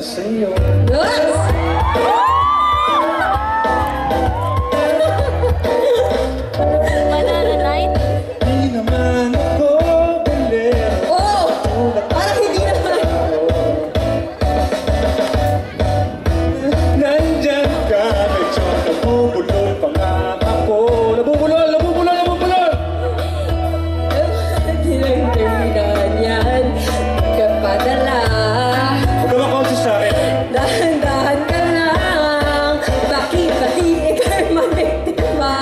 sa'yo. Banana night? Di naman ako galit. Oh! Parang hindi naman. Nandyan ka, medyo nabubulol pa nga ako. Nabubulol, nabubulol, nabubulol! Hindi lang terminahan yan. Kapadala. Huwag ka makonsis sa akin. Dahan-dahan ka lang. Baki-baki ika'y mamiktima.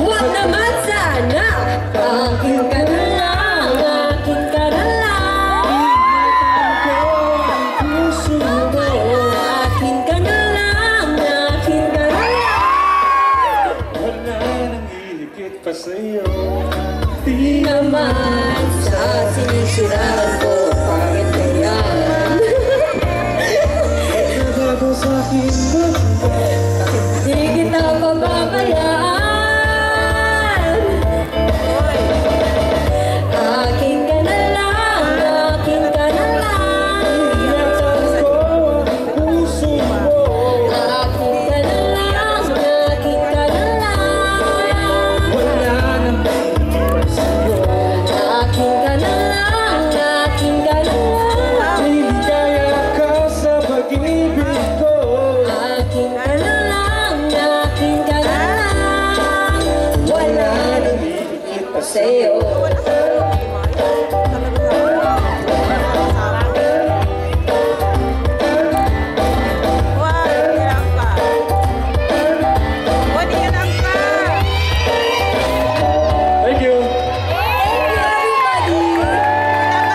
Huwag naman sana. Akin ka na lang. Akin ka na lang. Puso mo. Akin ka na lang. Akin ka na lang. Wala nang hihigit pa sa'yo. Di Naman sa sinisiraan ko. Bakit kaya? nagbago sa'kin ba? Di kita pababayaan. Akin ka na lang, akin ka na lang. Puso mo. Akin ka na lang, akin ka na lang. Wala nang hihigit sa'yo. Akin ka na lang, akin ka na lang. Ligaya ka sa pag-ibig ko. Akin ka na lang, akin ka na lang. Wala nang hihigit pa sa'yo. Thank you.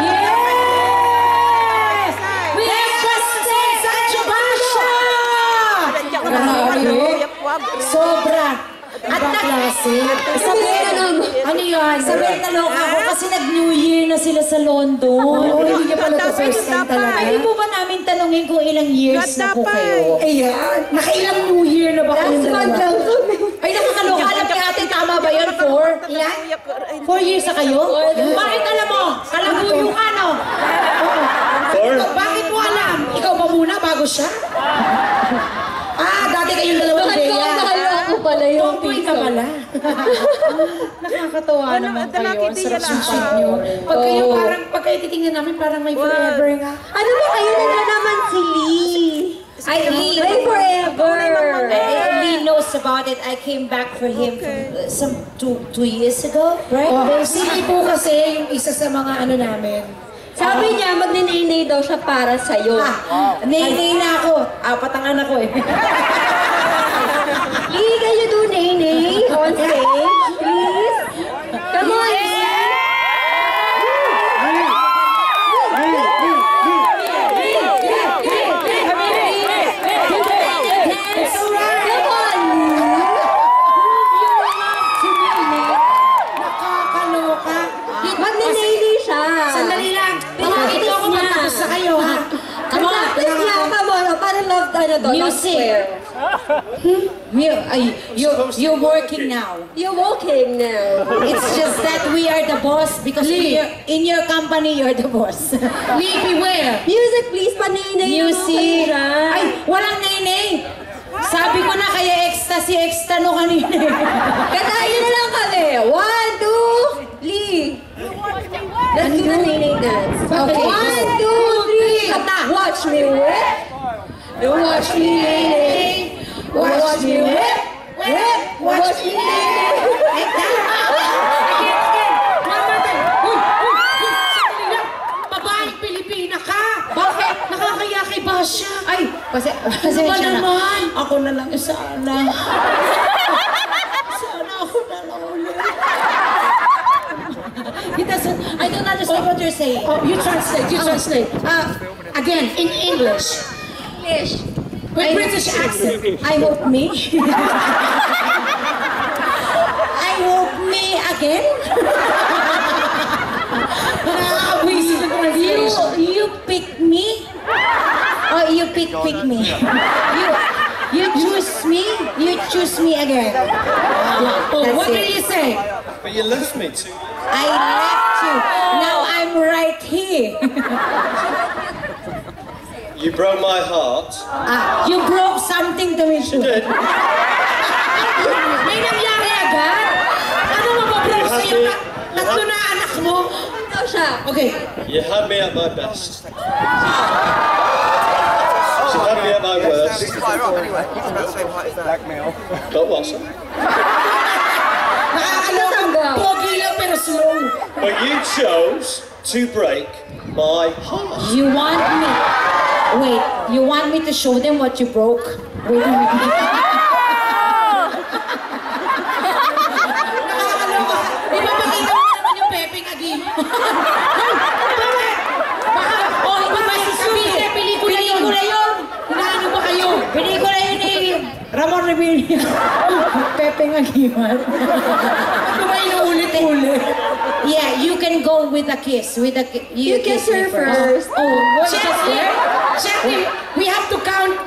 Yes! We have Justin Sancho-Basha! Sobra. At klase. Sabihin na naman. Ano yun? Sabihin na loka ako kasi nag-New Year na sila sa London. Hindi niya pala ito first time talaga. Pwede po ba namin tanungin kung ilang years na po kayo? Ayan, nakailang New Year na ba kayong Last month dalawa? lang kami. Ay, nakakaloka. Alam kay ate, tama ba yun? 4? Ilan? 4 years na kayo? Bakit alam mo? Kalabuyo ka, no? Four. Bakit mo alam? Ikaw ba muna bago siya? Dati kayong dalawa Bakit ko mahal ako pala yung Tomboy ka pala. Nakakatawa naman kayo. Ang sarap sushi niyo. Pag kayo parang, pag kayo titingnan namin, parang may forever nga. Ano ba kayo na naman si Lee? Ay, Lee. May forever. Lee knows about it. I came back for him some 2 years ago, right? Si Lee po kasi yung isa sa mga ano namin. Sabi niya, magninay daw siya para sa'yo. Nay na ako. 4 ang anak ko eh. Lee, can you do nay on stage, please? Come on, Lee. It's alright. Come on, Lee. Nakakaloka. Magninay siya. Sandali lang. Hindi ako matapos sa kayo, ha? Come on. Practice niya, come on. Parang love, ano to, love Music. square. You're working now. You're walking now. It's just that we are the boss because in your company, you're the boss. Lee, beware. Music, please, paninay. Music. Ay, walang nay-nay. Sabi ko na kaya extra no kanina. Katayin na lang kami. 1, 2, Lee. Let's do the nay dance. Okay. 1, 2, 3. Kata. Watch me whip. Watch me nay. Watch me whip. Whip. Watch me nay. Like that. Again. Mamatay. Uy. Sandali lang. Babaeng Pilipina ka. Bakit? Nakakaya kay Basha. Ay, pasensya na. Naman. Ako na lang sana. Sana ako na lang ulit. I don't understand what you're saying. Oh, you translate. Again, in English. With British accent. I hope me. I hope me again. Nakaka-busy na translation. You pick me? Or you pick me? You choose me? You choose me again. Oh, what did you say? But you left me too. I left you. Now I'm right here. You broke my heart. You broke something to me, too. Good. May nangyari agad? Ano mababroke sa'yo? Tatlo na anak mo? Ito siya. Okay. You had me at my best. You had me at my worst. But wasn't. Nakakaloka. Pogi lang pero slow. But you chose to break my heart. You want me... Wait, you want me to show them what you broke? Wait a minute. Nakakaloka. Ipapakita mo naman yung Pepeng Agim. Oh, iba ba si Susie? Pelikula yun. Hinaano ba kayo? Pelikula yun eh. Ramon Revilla. Pepe Aguilar. Ano ba inuulit-ulit? Yeah, you can go with a kiss. You kiss me her first. Oh, what Check just me. there? Check me. We have to count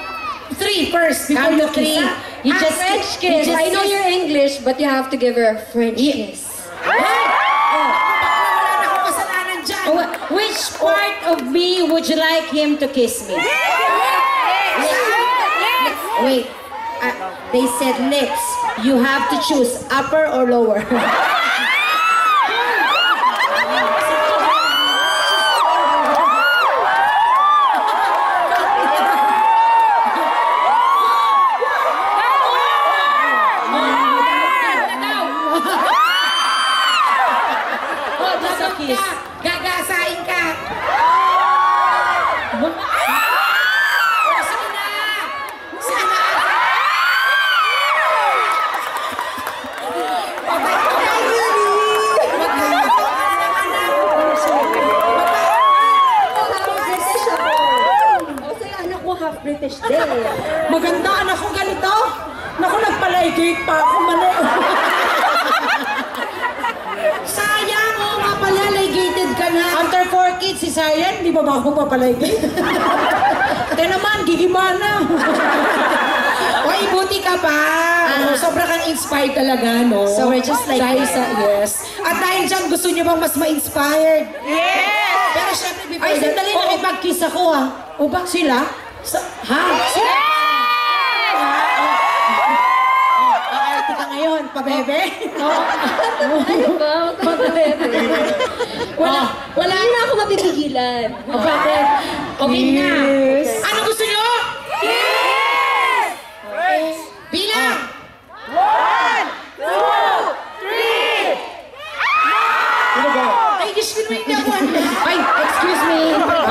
3 first before Count you to 3. kiss. You just French you kiss. just I know kiss. you're English, but you have to give her a French kiss. Wala na akong kasalanan dyan. Which part of me would you like him to kiss me? Wait. They said lips. You have to choose upper or lower. Kiss. Gagasain ka. Oh, sige na. Sige na. British ako. Kasi anak mo half British din. Maganda anak ko ganito. Naku, nagpalaygate pa ako mali. Sayang, oo nga pala, ligated ka na. After 4 kids, si Sayan, Di ba ba ako papalaygate? ito naman, gigimana. Oy, buti ka pa. Sobra kang inspired talaga, no? So we're just like dahil that. sa, yes. At dahil dyan, gusto niyo bang mas ma-inspired? Yes! Pero syempre, before Ay, sandali, Oo. nakipag-kiss ako ah. O ba sila? Ha? Sila? Arte ka ngayon, pabebe. Ano ba? Wala. Hindi na ako mapipigilan. O bakit? Okay na. Ano gusto niyo? Yes! Bilang! Ano ba? Ay, excuse me, hindi ako. Ay, excuse me.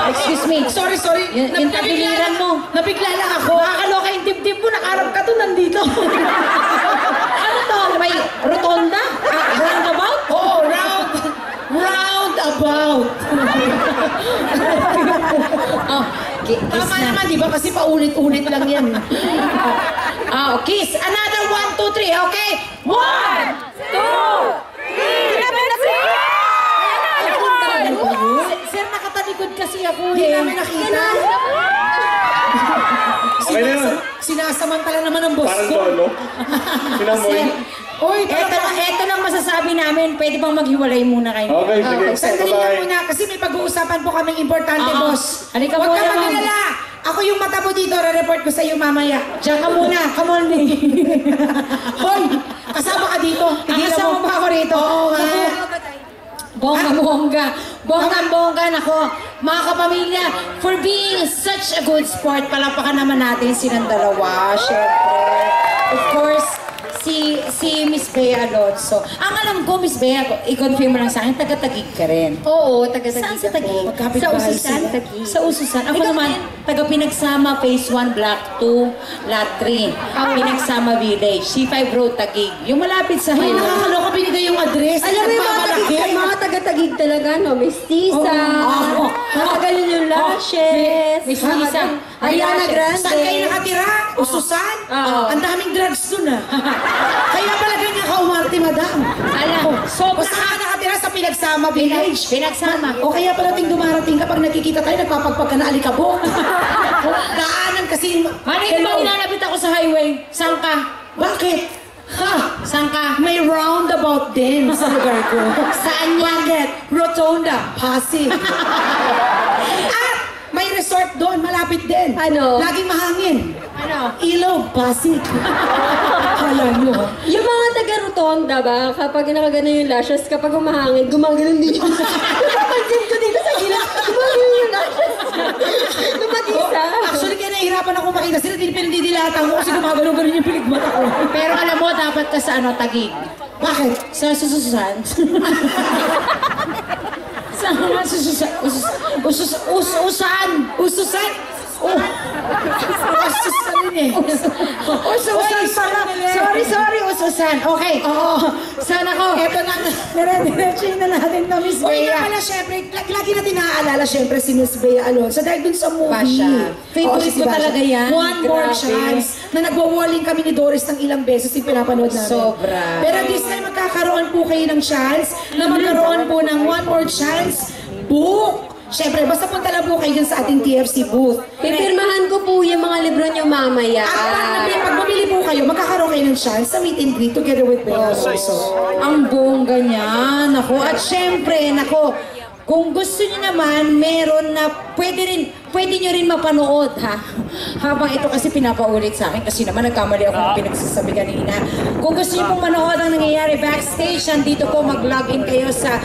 Excuse me. Sorry, sorry. Yung tabiliran mo. Nabigla lang ako. Nakakaloka yung dibdib mo. Nakarap ka to nandito. Ano to? May rotonda? Roundabout? Oo, roundabout. Oh, kiss Tama na. naman, di ba? Kasi paulit-ulit lang yan. Kiss. Another 1, 2, 3. Okay? 1, 2, Sir, nakatalikod kasi ako Hindi eh. namin nakita. Okay na yun. Sinasamantala naman ang boss Parang ko. tono. Sinamoy. Oy, Eto lang masasabi namin. Pwede bang maghiwalay muna kayo? Okay, sige. Sandali lang Bye-bye. muna kasi may pag-uusapan po kaming importante, Oo. boss. Halika Huwag muna, ka ma'am. mag-alala. Ako yung mata mo dito, re-report ko sa iyo mamaya. Diyan ka muna. Come on, Lee. Hoy, kasama ka dito. Tigilan Kasama mo. ba ako rito? Oo nga. Bongga-bongga. Bongga-bongga. Nako, mga kapamilya, for being such a good sport, palapakan naman natin silang dalawa, syempre. Of course, si Miss Bea Alonso. Ang alam ko, Miss Bea, i-confirm mo lang sa akin, taga-Taguig ka rin. Oo, taga-Taguig Saan sa Taguig? ako. Sa Ususan, Taguig. Sa Ususan. Ako naman, taga-Pinagsama, Phase 1, Block 2, Lot 3. Pinagsama Village, C5 Road, Taguig. Yung malapit sa Ay, highway. nakakaloka binigay yung address. Alam mo yung mga Nagmamalaki. mga taga-Taguig talaga, no? Mestiza. Oo. Nakagaling yung lashes. Mestiza. Ariana Grande. Saan kayo nakatira? Ususan? Oo. Ang daming drugs dun ah. Kaya pala ganyan ka umarte, madam. Alam, O saan ka nakatira sa Pinagsama Village? Pinagsama. O kaya pala ting dumarating kapag nagkikita tayo, nagpapagpag ka na alikabok. Daanan kasi... Ano yung bang ilalapit ako sa highway? Saan ka? Bakit? Ha? Saan ka? May roundabout din sa lugar ko. Saan yan? Bakit? Rotonda, Pasig. At may resort doon, malapit din. Ano? Laging mahangin. Ano? Ilog, Pasig. Kaya nyo, ha? Yung mga taga-rotonda ba, kapag nakagano yung lashes, kapag umahangin, gumagano din. Napansin ko dito sa gilid, gumagano yung lashes. Lumag-isa. Actually, kaya nahihirapan ako makita sila, pinindidilatan ko kasi gumagano-gano yung piligmata ko. Pero alam mo, dapat ka sa ano, Taguig. Bakit? Sa sususan. Sa mga sususan. Ususan. Ususan? Oh! Ususan rin eh. Ususan pala. Sorry, ususan. Okay. Oo. Sana ko. Eto na, nire-diretso na natin na Miss Uy, Bea. nga pala, syempre, lagi natin naaalala, syempre, si Miss Bea Alonso. Dahil dun sa movie. Basha. Favorite Oo, ko talaga yan. One More Grabe. Chance. Na nagwa-walling kami ni Doris ng ilang beses yung pinapanood namin. Sobra. Pero this time, magkakaroon po kayo ng chance na magkaroon po ng One More Chance book. Syempre, basta punta lang po kayo dun sa ating TFC booth. Pipirmahan ko po yung mga libro niyo mamaya. At pag bumili po kayo, magkakaroon kayo ng chance sa meet and greet together with Bea Alonso. Ang bongga niya. Nako. At syempre, nako, kung gusto niyo naman, meron na pwede niyo rin mapanood, ha? Habang ito kasi pinapaulit sa akin kasi naman nagkamali ako ng pinagsasabi kanina. Kung gusto niyo pong manood ang nangyayari backstage, nandito po mag-login kayo sa